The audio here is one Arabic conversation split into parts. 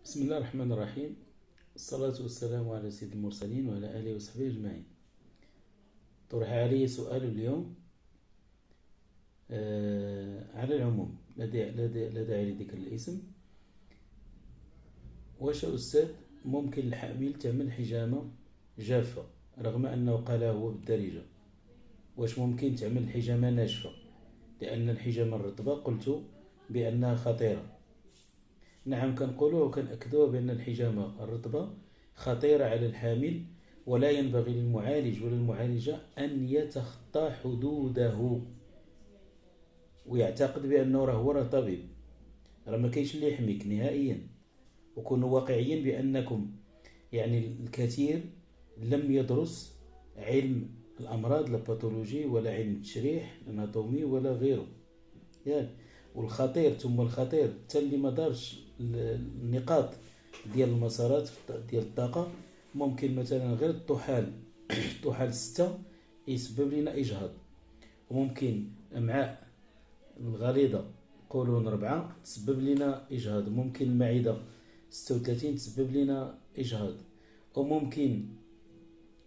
بسم الله الرحمن الرحيم. الصلاة والسلام على سيد المرسلين وعلى آله وصحبه أجمعين. طرح علي سؤال اليوم على العموم، لا داعي لذكر الاسم. واش أستاذ ممكن الحامل تعمل حجامة جافة رغم أنه قالها هو بالدارجة؟ واش ممكن تعمل حجامة ناشفة؟ لأن الحجامة الرطبة قلت بأنها خطيرة. نعم، كنقولوه وكنأكدوه بأن الحجامة الرطبة خطيرة على الحامل، ولا ينبغي للمعالج ولا المعالجة أن يتخطى حدوده ويعتقد بأنه راه طبيب. راه ما كاينش اللي يحميك نهائيا. وكونوا واقعيين بأنكم الكثير لم يدرس علم الأمراض الباثولوجي ولا علم التشريح الاناتومي ولا غيره. والخطير ثم الخطير حتى اللي ما دارش النقاط ديال المسارات ديال الطاقة، ممكن مثلا غير الطحال الطحال 6 يسبب لنا إجهاض، وممكن أمعاء الغليظة قولون 4 تسبب لنا إجهاض، ممكن المعدة 36 تسبب لنا إجهاض، وممكن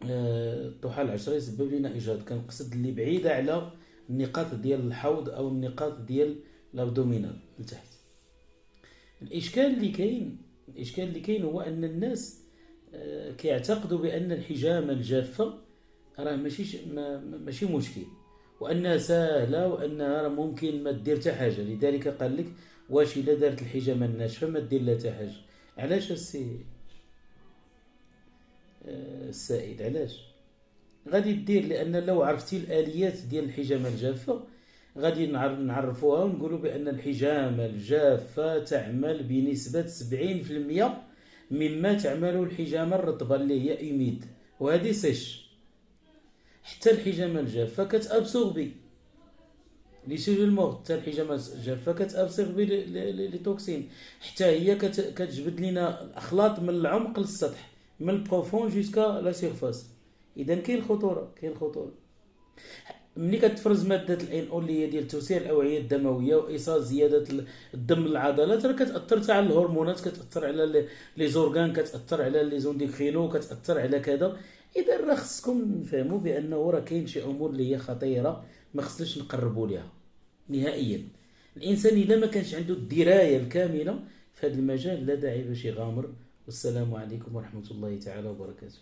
الطحال 10 يسبب لنا إجهاض. كنقصد اللي بعيدة على النقاط ديال الحوض أو النقاط ديال الأبدومينال لتحت. الإشكال اللي كاين هو أن الناس كيعتقدوا بأن الحجامة الجافة راه ماشي مشكل، وأنها سهلة، وأنها ممكن ما دير حتى حاجة. لذلك قال لك واش إلا دارت الحجامة الناشفة ما دير لها حتى حاجة. علاش السائد؟ علاش غادي دير؟ لأن لو عرفتي الآليات ديال الحجامة الجافة غادي نعرفوها ونقولوا بأن الحجامة الجافة تعمل بنسبة 70% مما تعمل الحجامة الرطبة اللي هي إيميد، وهذه سيش. حتى الحجامة الجافة كتأبسوربي لي سيلول حتى الحجامة الجافة كتأبسوربي لي توكسين، حتى هي كتجبد لنا الأخلاط من العمق للسطح، من البروفون جوسكا لا سيرفاس. إذا كاين خطورة. ملي كتفرز ماده الان او اللي هي ديال توسيع الاوعيه الدمويه وايصال زياده الدم للعضلات، راه كتاثر حتى على الهرمونات، كتاثر على لي زورغان، كتاثر على لي زونديكرينو، كتاثر على كذا. اذا راه خصكم نفهموا بانه راه كاين شي امور اللي هي خطيره ما خصناش نقربوا ليها نهائيا. الانسان الا ما كانش عنده الدرايه الكامله في هذا المجال لا داعي باش يغامر. والسلام عليكم ورحمه الله تعالى وبركاته.